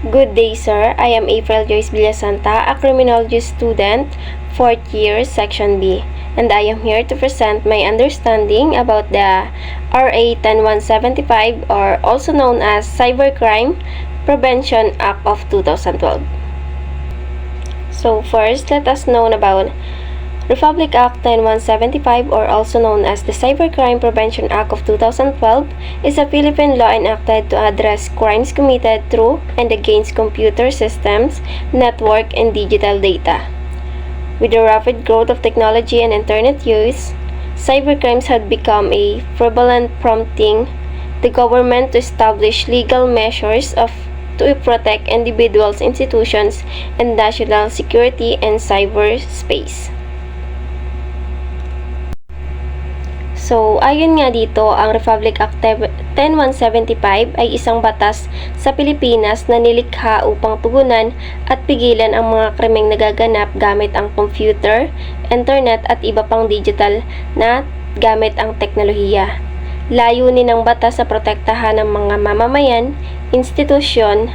Good day, sir. I am April Joyce Villasanta, a criminology student, 4th year, Section B, and I am here to present my understanding about the RA 10175, or also known as Cybercrime Prevention Act of 2012. So first, let us know about Republic Act 10175, or also known as the Cybercrime Prevention Act of 2012, is a Philippine law enacted to address crimes committed through and against computer systems, network, and digital data. With the rapid growth of technology and internet use, cybercrimes have become a prevalent, prompting the government to establish legal measures to protect individuals, institutions, and national security in cyberspace. So, ayon nga dito, ang Republic Act 10175 ay isang batas sa Pilipinas na nilikha upang tugunan at pigilan ang mga krimeng nagaganap gamit ang computer, internet at iba pang digital na gamit ang teknolohiya. Layunin ng batas sa protektahan ng mga mamamayan, institusyon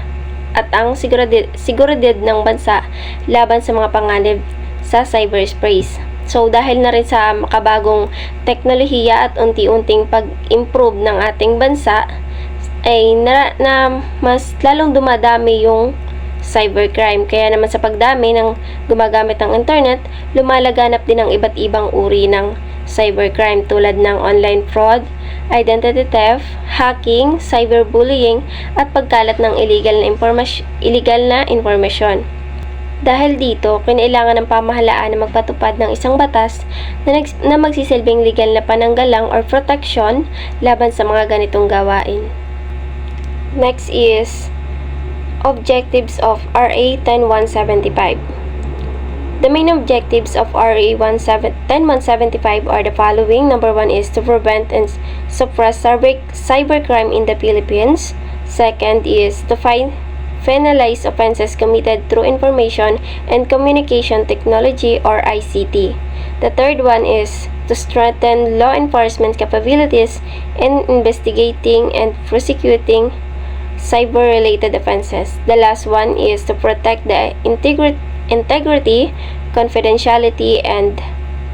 at ang seguridad ng bansa laban sa mga panganib sa cyberspace. So, dahil na rin sa makabagong teknolohiya at unti-unting pag-improve ng ating bansa, ay mas lalong dumadami yung cybercrime. Kaya naman sa pagdami ng gumagamit ng internet, lumalaganap din ang iba't ibang uri ng cybercrime tulad ng online fraud, identity theft, hacking, cyberbullying, at pagkalat ng illegal na impormasyon. Dahil dito, kinailangan ng pamahalaan na magpatupad ng isang batas na magsisilbing legal na pananggalang or protection laban sa mga ganitong gawain. Next is objectives of RA 10175. The main objectives of RA 10175 are the following. Number 1 is to prevent and suppress cybercrime in the Philippines. Second is to penalize offenses committed through information and communication technology, or ICT. The third one is to strengthen law enforcement capabilities in investigating and prosecuting cyber-related offenses. The last one is to protect the integrity, confidentiality, and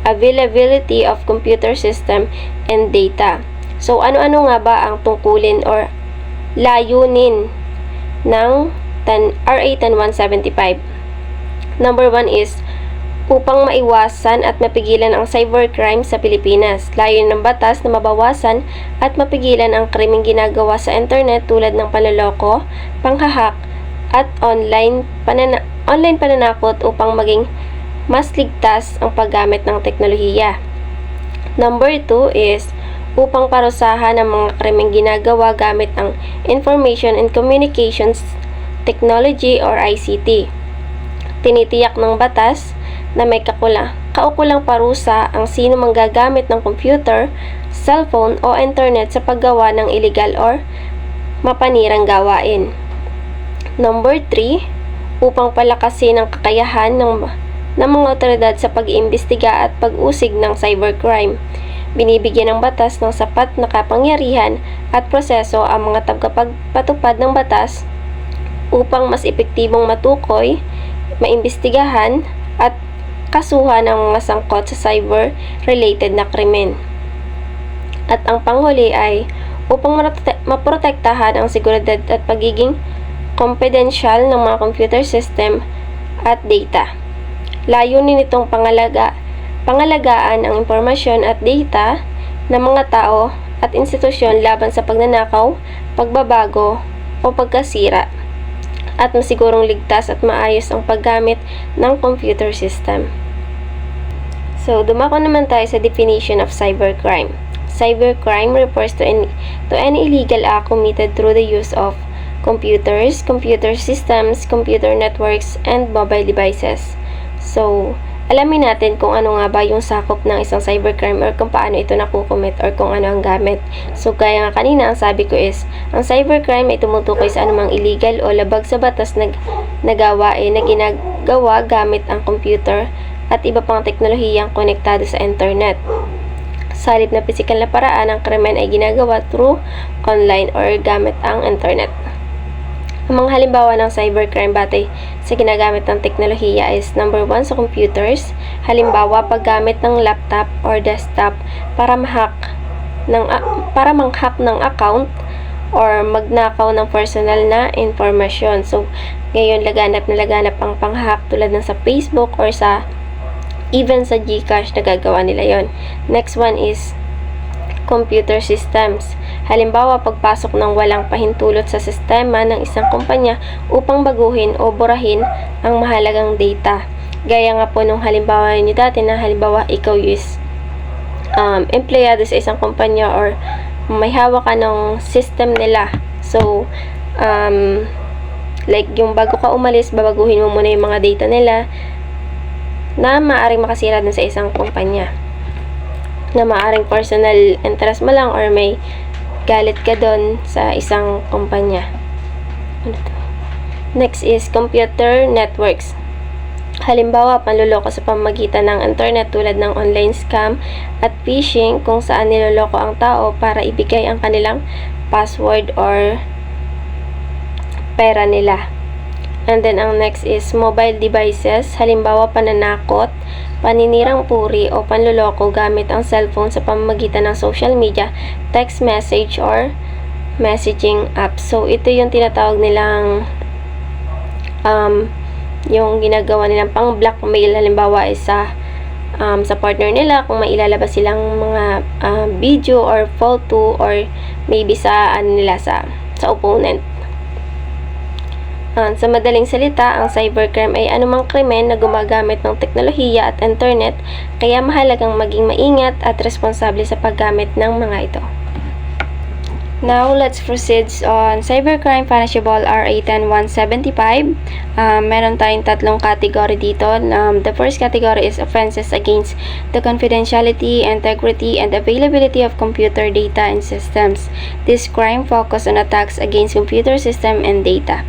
availability of computer system and data. So, ano-ano nga ba ang tungkulin or layunin ng RA 10175? Number 1 is upang maiwasan at mapigilan ang cybercrime sa Pilipinas. Layunin ng batas na mabawasan at mapigilan ang krimeng ginagawa sa internet tulad ng panloloko, panghahak, at online pananakot upang maging mas ligtas ang paggamit ng teknolohiya. Number 2 is upang parusahan ang mga krimeng ginagawa gamit ang Information and Communications Technology, or ICT. Tinitiyak ng batas na may kaukulang parusa ang sino mang gagamit ng computer, cellphone o internet sa paggawa ng illegal or mapanirang gawain. Number 3, upang palakasin ang kakayahan ng mga otoridad sa pag-iimbestiga at pag-usig ng cybercrime. Binibigyan ng batas ng sapat na kapangyarihan at proseso ang mga tagapagpatupad ng batas upang mas epektibong matukoy, maimbestigahan, at kasuhan ang mga sangkot sa cyber-related na krimen. At ang panghuli ay upang maprotektahan ang seguridad at pagiging confidential ng mga computer system at data. Layunin nitong pangalagaan ang impormasyon at data ng mga tao at institusyon laban sa pagnanakaw, pagbabago, o pagkasira, at masigurong ligtas at maayos ang paggamit ng computer system. So, dumako naman tayo sa definition of cybercrime. Cybercrime refers to any illegal act committed through the use of computers, computer systems, computer networks, and mobile devices. So, alamin natin kung ano nga ba yung sakop ng isang cybercrime or kung paano ito nakukumit or kung ano ang gamit. So, kaya nga kanina ang sabi ko is, ang cybercrime ay tumutukoy sa anumang illegal o labag sa batas na gawain na ginagawa gamit ang computer at iba pang teknolohiyang konektado sa internet. Sa halip na pisikal na paraan, ang krimen ay ginagawa through online or gamit ang internet. Ang mga halimbawa ng cybercrime batay sa ginagamit ng teknolohiya is number 1 sa computers. Halimbawa, paggamit ng laptop or desktop para manghack ng account or magnakaw ng personal na informasyon. So, ngayon laganap na laganap ang panghack tulad ng sa Facebook or even sa GCash na gagawa nila yon. Next one is computer systems. Halimbawa, pagpasok ng walang pahintulot sa sistema ng isang kumpanya upang baguhin o burahin ang mahalagang data. Gaya nga po nung halimbawa niyo dati na halimbawa ikaw is empleyado sa isang kumpanya or may hawak ka ng system nila. So, like yung bago ka umalis, babaguhin mo muna yung mga data nila na maaaring makasira dun sa isang kumpanya. Na maaaring personal interest mo lang or may galit ka dun sa isang kumpanya. Ano to? Next is computer networks. Halimbawa, panluloko sa pamamagitan ng internet tulad ng online scam at phishing kung saan niloloko ang tao para ibigay ang kanilang password or pera nila. And then, ang next is mobile devices. Halimbawa, pananakot, paninirang puri o panluloko gamit ang cellphone sa pamamagitan ng social media, text message, or messaging apps. So, ito yung tinatawag nilang yung ginagawa nilang pang blackmail. Halimbawa is sa partner nila kung may ilalabas silang mga video or photo or maybe sa nila sa opponent. Sa madaling salita, ang cybercrime ay anumang krimen na gumagamit ng teknolohiya at internet, kaya mahalagang maging maingat at responsable sa paggamit ng mga ito. Now, let's proceed on Cybercrime Punishable RA 10175. Meron tayong tatlong category dito. The first category is offenses against the confidentiality, integrity, and availability of computer data and systems. This crime focus on attacks against computer system and data.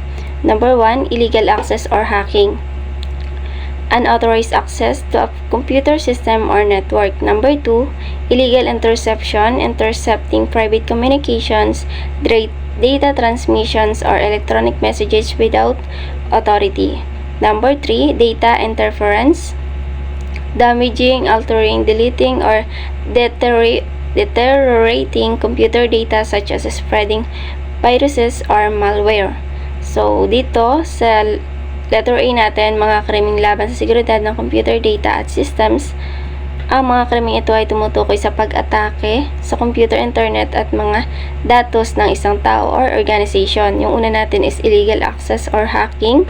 Number 1, illegal access or hacking. Unauthorized access to a computer system or network. Number 2, illegal interception, intercepting private communications, data transmissions, or electronic messages without authority. Number 3, data interference, damaging, altering, deleting, or deteriorating computer data such as spreading viruses or malware. So, dito sa letter A natin, mga krimeng laban sa seguridad ng computer data at systems. Ang mga krimeng ito ay tumutukoy sa pag-atake sa computer, internet at mga datos ng isang tao or organization. Yung una natin is illegal access or hacking.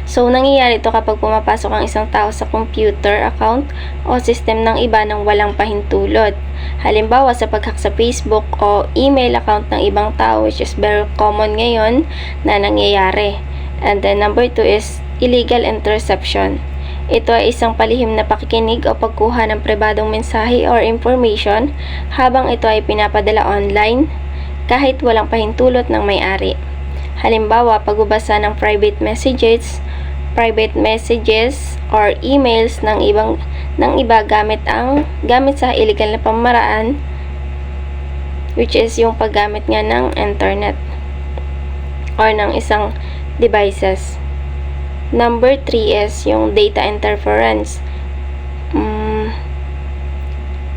So, nangyayari ito kapag pumapasok ang isang tao sa computer account o system ng iba nang walang pahintulot. Halimbawa, sa pag-hack sa Facebook o email account ng ibang tao, which is very common ngayon na nangyayari. And then, number 2 is illegal interception. Ito ay isang palihim na pakikinig o pagkuha ng pribadong mensahe or information habang ito ay pinapadala online kahit walang pahintulot ng may-ari. Halimbawa, pagbabasa ng private messages or emails ng iba gamit sa illegal na pamaraan, which is yung paggamit nga ng internet or ng isang devices. Number 3 is yung data interference.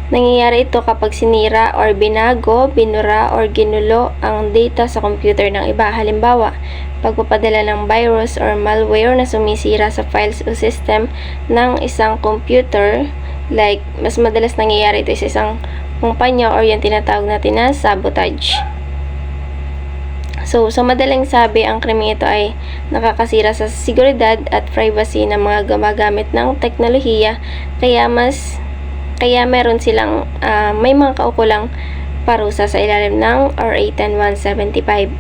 Nangyayari ito kapag sinira or binago, binura or ginulo ang data sa computer ng iba. Halimbawa, pagpapadala ng virus or malware na sumisira sa files o system ng isang computer. Like, mas madalas nangyayari ito sa isang kumpanya or yung tinatawag natin na sabotage. So, sa madaling sabi, ang krimen ito ay nakakasira sa seguridad at privacy ng mga gumagamit ng teknolohiya, kaya meron silang may mga kaukulang parusa sa ilalim ng RA 10175.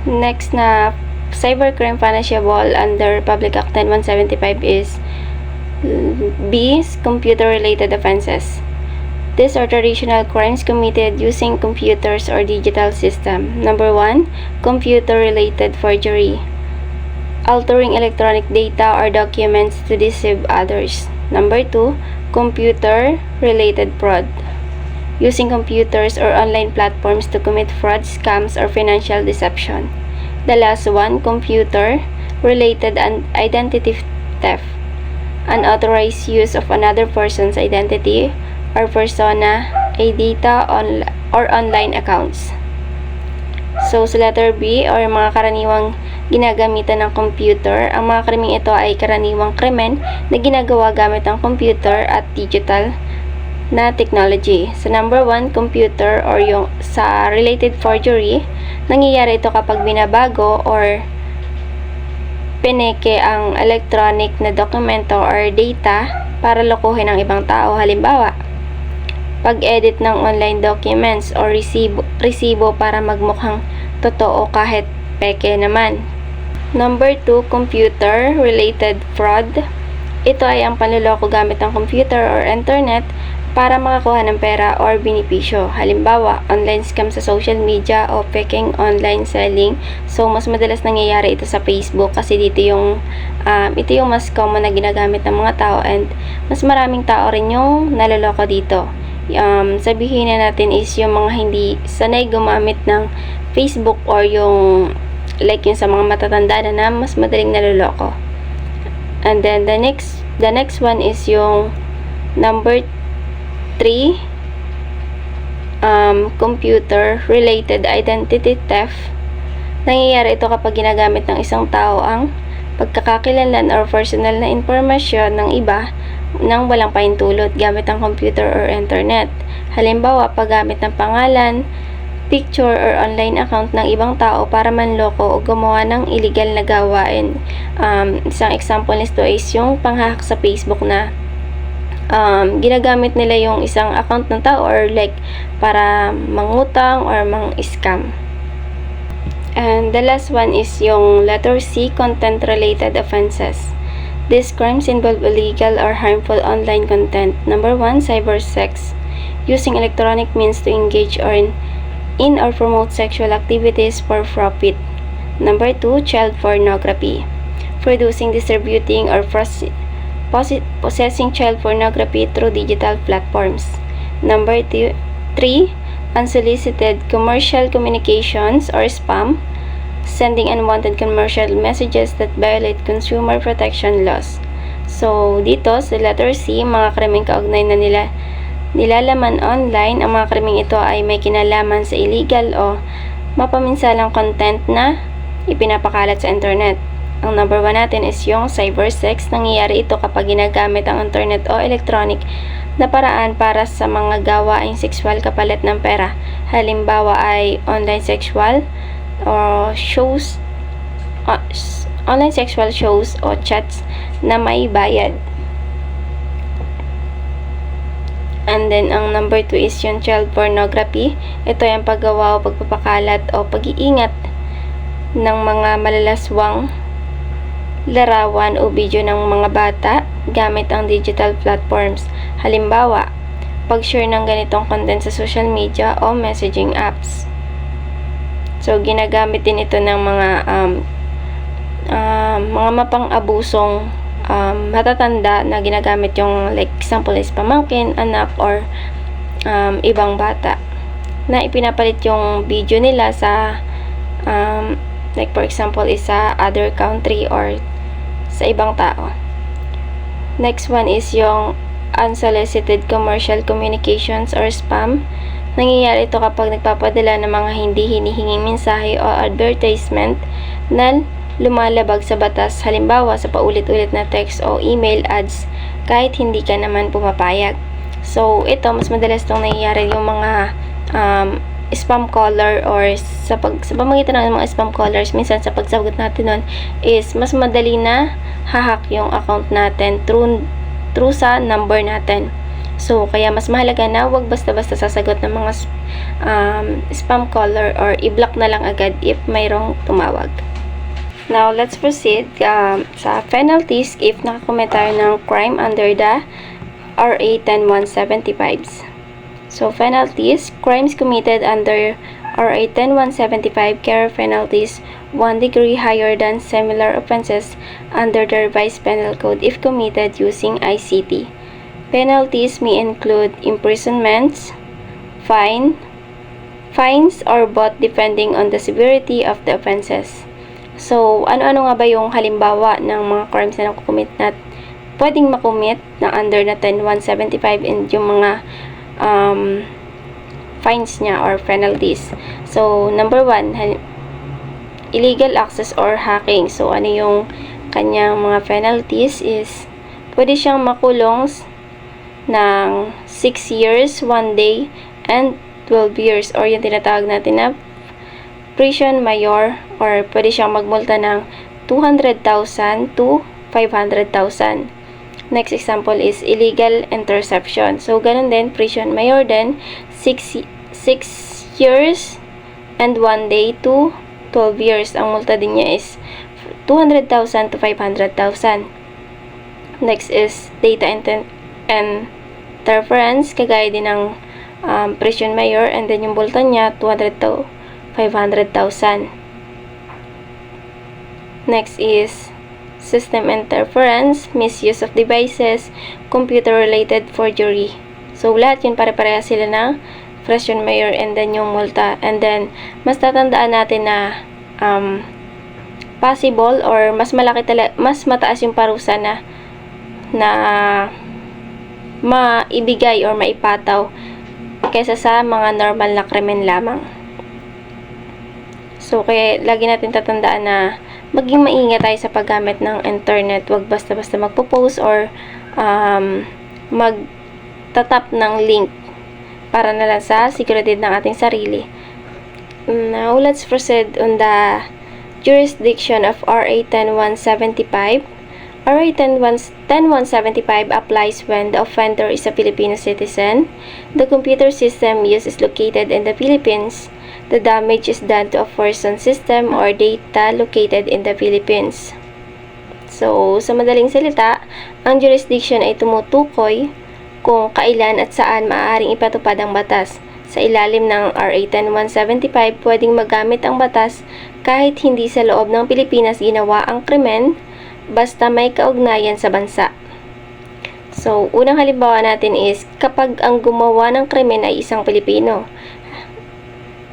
Next na cybercrime punishable under Public Act 10175 is B. Computer-related offenses. These are traditional crimes committed using computers or digital system. Number 1, computer-related forgery, altering electronic data or documents to deceive others. Number 2, computer-related fraud, using computers or online platforms to commit fraud, scams, or financial deception. The last one, computer-related identity theft, unauthorized use of another person's identity or persona, data, or online accounts. So, sa letter B, or mga karaniwang ginagamitan ng computer, ang mga krimeng ito ay karaniwang krimen na ginagawa gamit ang computer at digital na technology. Sa number 1, computer or yung sa related forgery, nangyayari ito kapag binabago or pineke ang electronic na dokumento or data para lokohin ang ibang tao. Halimbawa, pag-edit ng online documents or resibo para magmukhang totoo kahit peke naman. Number 2, computer-related fraud. Ito ay ang panloloko gamit ng computer or internet para makakuha ng pera or benepisyo. Halimbawa, online scam sa social media o peking online selling. So, mas madalas nangyayari ito sa Facebook kasi ito yung mas common na ginagamit ng mga tao and mas maraming tao rin yung naloloko dito. Sabihin na natin is yung mga hindi sanay gumamit ng Facebook or yung sa mga matatanda na mas madaling naloloko. And then the next one is yung number 3, computer related identity theft. Nangyayari ito kapag ginagamit ng isang tao ang pagkakakilanlan or personal na impormasyon ng iba nang walang pahintulot gamit ang computer or internet. Halimbawa, paggamit ng pangalan, picture or online account ng ibang tao para manloko o gumawa ng illegal na gawain. Isang example nito is yung panghahak sa Facebook na ginagamit nila yung isang account ng tao or para mangutang or mang-scam. And the last one is yung letter C, content-related offenses. These crimes involve illegal or harmful online content. Number 1, cybersex, using electronic means to engage in or promote sexual activities for profit. Number 2, child pornography, producing, distributing, or possessing child pornography through digital platforms. Number 3, unsolicited commercial communications or spam, sending unwanted commercial messages that violate consumer protection laws. So, dito sa letter C, mga krimeng kaugnay na nilalaman online. Ang mga krimeng ito ay may kinalaman sa illegal o mapaminsalang content na ipinapakalat sa internet. Ang number 1 natin is yung cybersex. Nangyayari ito kapag ginagamit ang internet o electronic na paraan para sa mga gawaing sexual kapalit ng pera. Halimbawa ay online sexual shows o chats na may bayad. And then, ang number 2 is yung child pornography. Ito ay ang paggawa o pagpapakalat o pag-iingat ng mga malalaswang larawan o video ng mga bata gamit ang digital platforms. Halimbawa, pag-share ng ganitong content sa social media o messaging apps. So, ginagamit din ito ng mga mapang-abusong matatanda na ginagamit yung example is pamangkin, anak, or ibang bata na ipinapalit yung video nila sa for example is sa other country or sa ibang tao. Next one is yung unsolicited commercial communications or spam. Nangyayari ito kapag nagpapadala ng mga hindi hinihinging mensahe o advertisement na lumalabag sa batas, halimbawa sa paulit-ulit na text o email ads kahit hindi ka naman pumapayag. So, ito, mas madalas itong nangyayari yung mga spam caller or sa pamamagitan ng mga spam callers. Minsan sa pagsagot natin nun is mas madali na hahack yung account natin through sa number natin. So, kaya mas mahalaga na huwag basta-basta sasagot ng mga spam caller or i-block na lang agad if mayroong tumawag. Now, let's proceed sa penalties if nakakomment tayo ng crime under the RA 10175. So, penalties, crimes committed under RA 10175 carry penalties 1 degree higher than similar offenses under the revised penal code if committed using ICT. Penalties may include imprisonments, fines, or both depending on the severity of the offenses. So, ano-ano nga ba yung halimbawa ng mga crimes na pwedeng makumit na under na 10175 and yung mga fines niya or penalties. So, number 1, illegal access or hacking. So, ano yung kanyang mga penalties is pwede siyang makulong ng 6 years, 1 day, and 12 years or yung tinatawag natin na prison mayor, or pwede siyang magmulta ng 200,000 to 500,000. Next example is illegal interception. So, ganun din, prison mayor din, 6 years and 1 day to 12 years. Ang multa din niya is 200,000 to 500,000. Next is data interference, kagaya din ng prison mayor, and then yung multa niya 200 to 500,000. Next is system interference, misuse of devices, computer-related forgery. So, lahat yun pare-pareha sila ng prison mayor and then yung multa. And then, mas tatandaan natin na possible or mas mataas yung parusa na maibigay or maipataw kaysa sa mga normal na krimen lamang. So, kaya lagi natin tatandaan na maging maingat tayo sa paggamit ng internet. Huwag basta-basta magpo-post or magtatap ng link para na lang sa seguridad ng ating sarili. Now, let's proceed on the jurisdiction of RA 10175. RA 10175 applies when the offender is a Filipino citizen, the computer system used is located in the Philippines, the damage is done to a person, system, or data located in the Philippines. So, sa madaling salita, ang jurisdiction ay tumutukoy kung kailan at saan maaaring ipatupad ang batas. Sa ilalim ng RA 10175, pwedeng magamit ang batas kahit hindi sa loob ng Pilipinas ginawa ang krimen, basta may kaugnayan sa bansa. So, unang halimbawa natin is kapag ang gumawa ng krimen ay isang Pilipino.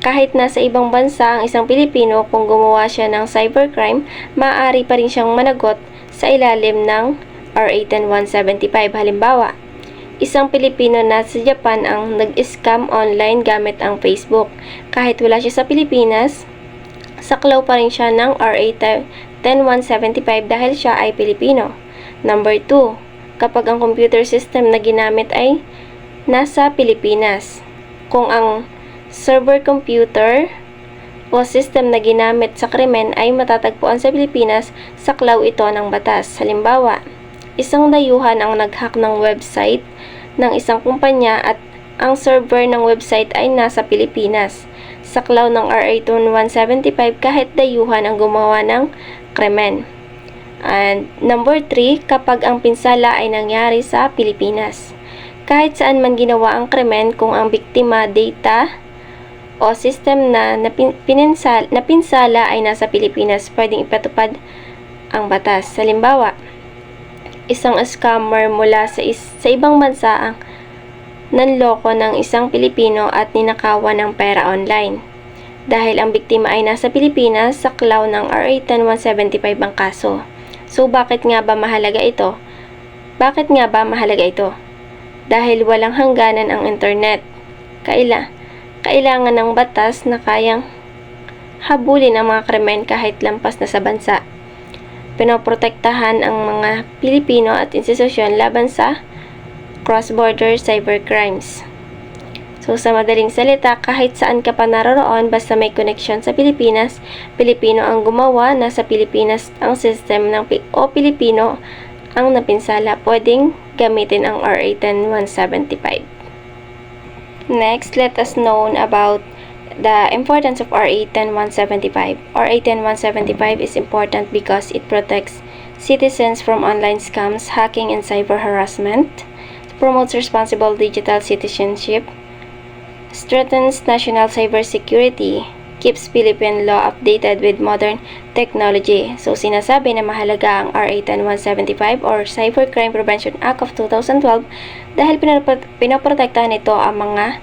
Kahit nasa ibang bansa ang isang Pilipino, kung gumawa siya ng cybercrime, maaari pa rin siyang managot sa ilalim ng RA 10175. Halimbawa, isang Pilipino na sa Japan ang nag-scam online gamit ang Facebook. Kahit wala siya sa Pilipinas, saklaw pa rin siya ng RA 10175 dahil siya ay Pilipino. Number 2, kapag ang computer system na ginamit ay nasa Pilipinas. Kung ang server computer o system na ginamit sa krimen ay matatagpuan sa Pilipinas, saklaw ito ng batas. Halimbawa, isang dayuhan ang nag-hack ng website ng isang kumpanya at ang server ng website ay nasa Pilipinas. Saklaw ng RA 10175 kahit dayuhan ang gumawa ng krimen. And number 3, kapag ang pinsala ay nangyari sa Pilipinas. Kahit saan man ginawa ang krimen, kung ang biktima, data o system na pinsala ay nasa Pilipinas, pwedeng ipatupad ang batas. Halimbawa, isang scammer mula sa ibang bansa ang nanloko ng isang Pilipino at ninakawan ng pera online. Dahil ang biktima ay nasa Pilipinas, saklaw ng RA 10175 ang kaso. So, bakit nga ba mahalaga ito? Dahil walang hangganan ang internet. Kailangan ng batas na kayang habulin ang mga krimen kahit lampas na sa bansa. Pinoprotektahan ang mga Pilipino at institusyon laban sa cross-border cybercrimes. So, sa madaling salita, kahit saan ka pa naroroon, basta may connection sa Pilipinas, Pilipino ang gumawa, nasa Pilipinas ang system o Pilipino ang napinsala, pwedeng gamitin ang RA 10175. Next, let us know about the importance of RA 10175. RA 10175 is important because it protects citizens from online scams, hacking, and cyber harassment, promotes responsible digital citizenship, strengthens national cybersecurity, keeps Philippine law updated with modern technology. So, sinasabi na mahalaga ang RA 10175 or Cybercrime Prevention Act of 2012 dahil pinoprotektahan nito ang mga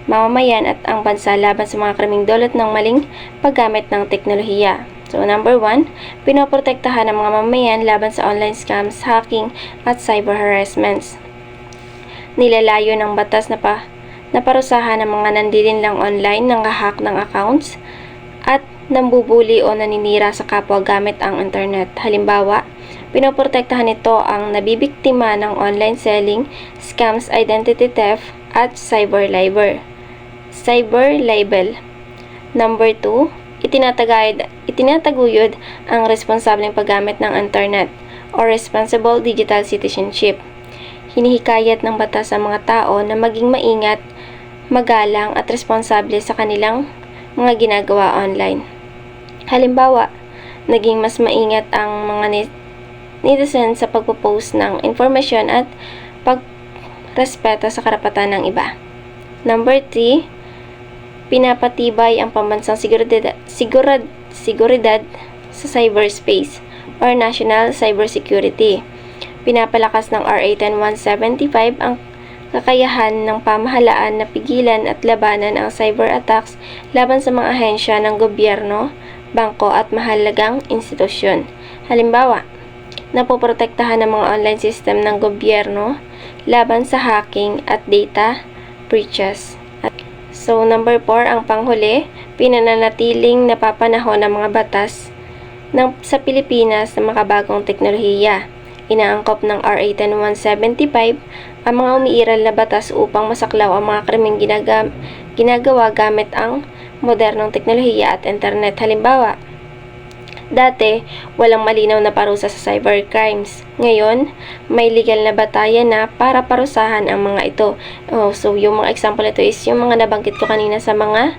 mamamayan at ang bansa laban sa mga krimeng dulot ng maling paggamit ng teknolohiya. So, number 1, pinoprotektahan ng mga mamamayan laban sa online scams, hacking, at cyber harassments. Nilalayo ng batas na parusahan ng mga nandilinlang online nang hack ng accounts at nambubuli o naninira sa kapwa gamit ang internet. Halimbawa, pinoprotektahan nito ang nabibiktima ng online selling, scams, identity theft, at cyber libel. Number 2, itinataguyod ang responsableng paggamit ng internet o responsible digital citizenship. Hinihikayat ng batas ang mga tao na maging maingat, magalang at responsable sa kanilang mga ginagawa online. Halimbawa, naging mas maingat ang mga netizens sa pagpo-post ng informasyon at pagrespeto sa karapatan ng iba. Number 3, pinapatibay ang pambansang seguridad sa cyberspace or national cybersecurity. Pinapalakas ng RA 10175 ang kakayahan ng pamahalaan na pigilan at labanan ang cyber attacks laban sa mga ahensya ng gobyerno, bangko at mahalagang institusyon. Halimbawa, napoprotektahan ng mga online system ng gobyerno laban sa hacking at data breaches. So, number 4, ang panghuli, pinananatiling napapanahon ng mga batas sa Pilipinas na makabagong teknolohiya. Inaangkop ng RA 10175 ang mga umiiral na batas upang masaklaw ang mga krimeng ginagawa gamit ang modernong teknolohiya at internet. Halimbawa, dati, walang malinaw na parusa sa cybercrimes. Ngayon, may legal na batayan na para parusahan ang mga ito. So, yung mga example ito is yung mga nabanggit ko kanina sa mga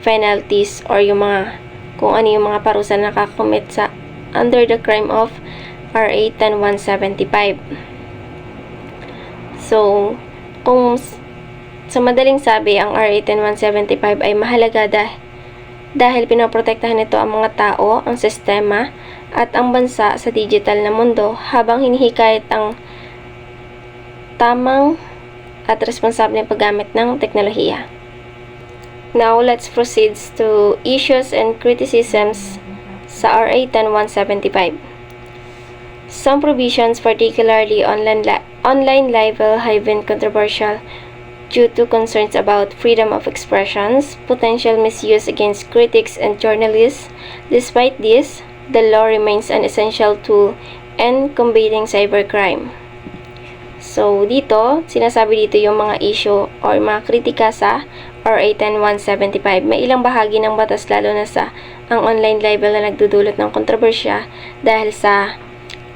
penalties or yung mga kung ano yung mga parusa na nakakomit sa under the crime of RA 10175. So, kung sa madaling sabi, ang RA 10175 ay mahalaga dahil pinoprotektahan nito ang mga tao, ang sistema, at ang bansa sa digital na mundo habang hinihikayat ang tamang at responsableng paggamit ng teknolohiya. Now, let's proceed to issues and criticisms sa RA 10175. Some provisions, particularly online libel, have been controversial due to concerns about freedom of expressions, potential misuse against critics and journalists. Despite this, the law remains an essential tool in combating cybercrime. So, dito, sinasabi dito yung mga issue or mga kritika sa RA 10175. May ilang bahagi ng batas lalo na sa ang online libel na nagdudulot ng kontrobersya dahil sa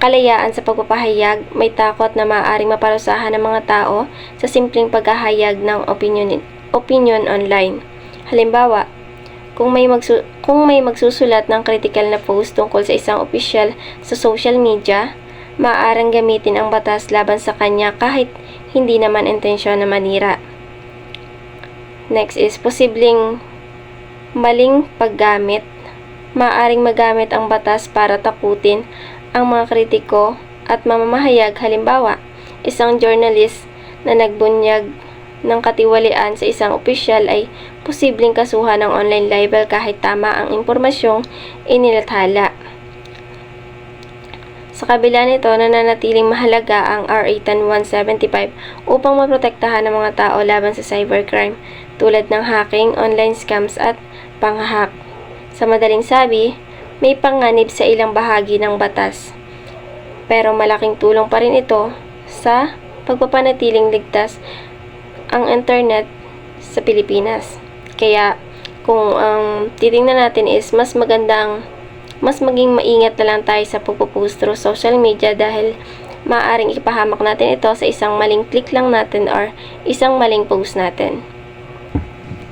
kalayaan sa pagpapahayag, may takot na maaaring maparusahan ng mga tao sa simpleng paghahayag ng opinion online. Halimbawa, kung may magsusulat ng critical na post tungkol sa isang opisyal sa social media, maaaring gamitin ang batas laban sa kanya kahit hindi naman intensyon na manira. Next is posibleng maling paggamit. Maaaring magamit ang batas para takutin ang mga kritiko at mamamahayag. Halimbawa, isang journalist na nagbunyag ng katiwalian sa isang opisyal ay posibleng kasuhan ng online libel kahit tama ang impormasyong inilathala. Sa kabila nito, nananatiling mahalaga ang RA 10175 upang maprotektahan ng mga tao laban sa cybercrime tulad ng hacking, online scams at panghahack. Sa madaling sabi, may panganib sa ilang bahagi ng batas, pero malaking tulong pa rin ito sa pagpapanatiling ligtas ang internet sa Pilipinas. Kaya kung titingnan natin is mas maging maingat na lang tayo sa pagpo-post through social media dahil maaaring ipahamak natin ito sa isang maling click lang natin or isang maling post natin.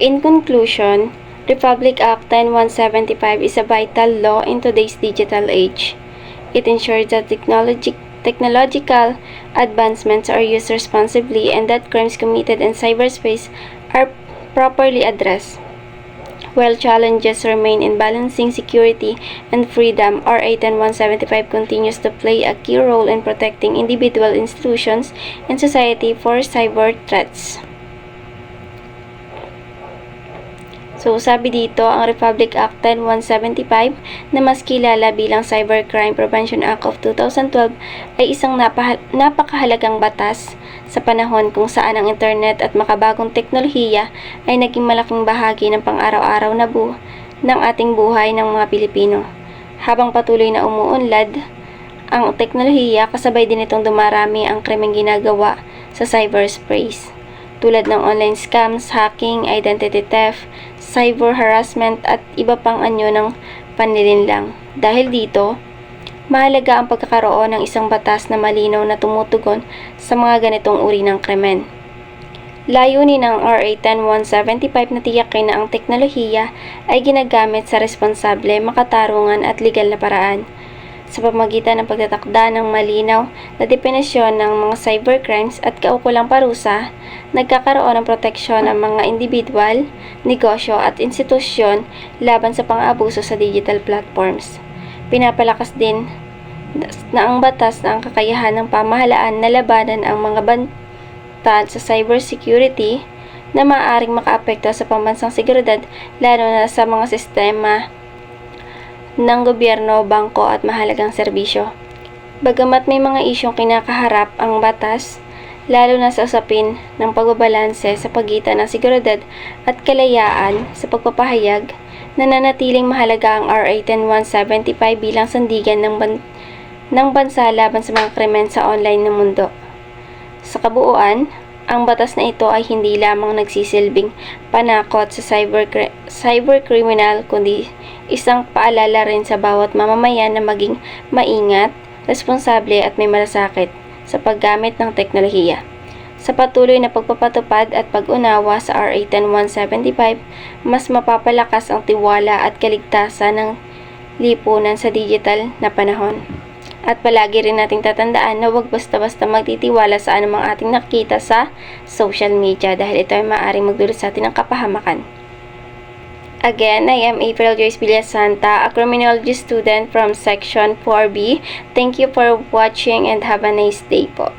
In conclusion, Republic Act 10175 is a vital law in today's digital age. It ensures that technological advancements are used responsibly and that crimes committed in cyberspace are properly addressed. While challenges remain in balancing security and freedom, RA 10175 continues to play a key role in protecting individual institutions and society for cyber threats. So, sabi dito, ang Republic Act 10175 na mas kilala bilang Cybercrime Prevention Act of 2012 ay isang napakahalagang batas sa panahon kung saan ang internet at makabagong teknolohiya ay naging malaking bahagi ng pang-araw-araw na ng ating buhay ng mga Pilipino. Habang patuloy na umuunlad ang teknolohiya, kasabay din itong dumarami ang krimeng ginagawa sa cyberspace, tulad ng online scams, hacking, identity theft, cyber harassment at iba pang anyo ng panlilinlang. Dahil dito, mahalaga ang pagkakaroon ng isang batas na malinaw na tumutugon sa mga ganitong uri ng krimen. Layunin ng RA 10175 na tiyakin na ang teknolohiya ay ginagamit sa responsable, makatarungan at legal na paraan, sa pamamagitan ng pagtatakda ng malinaw na definisyon ng mga cybercrimes at kaukulang parusa. Nagkakaroon ng proteksyon ng mga individual, negosyo at institusyon laban sa pang-abuso sa digital platforms. Pinapalakas din na ang batas na ang kakayahan ng pamahalaan na labanan ang mga banta sa cybersecurity na maaaring makaapekto sa pambansang seguridad, lalo na sa mga sistema ng gobyerno, bangko at mahalagang serbisyo. Bagamat may mga isyong kinakaharap ang batas, lalo na sa usapin ng pagbabalanse sa pagitan ng seguridad at kalayaan sa pagpapahayag, nananatiling mahalaga ang RA 10175 bilang sandigan ng bansa laban sa mga krimen sa online na mundo. Sa kabuuan, ang batas na ito ay hindi lamang nagsisilbing panakot sa cybercriminal, kundi isang paalala rin sa bawat mamamayan na maging maingat, responsable at may malasakit sa paggamit ng teknolohiya. Sa patuloy na pagpapatupad at pag-unawa sa RA 10175, mas mapapalakas ang tiwala at kaligtasan ng lipunan sa digital na panahon. At palagi rin nating tatandaan na huwag basta-basta magtitiwala sa anumang ating nakita sa social media, dahil ito ay maaaring magdulot sa atin ng kapahamakan. Again, I am April Joyce Villasanta, a criminology student from Section 4B. Thank you for watching and have a nice day po.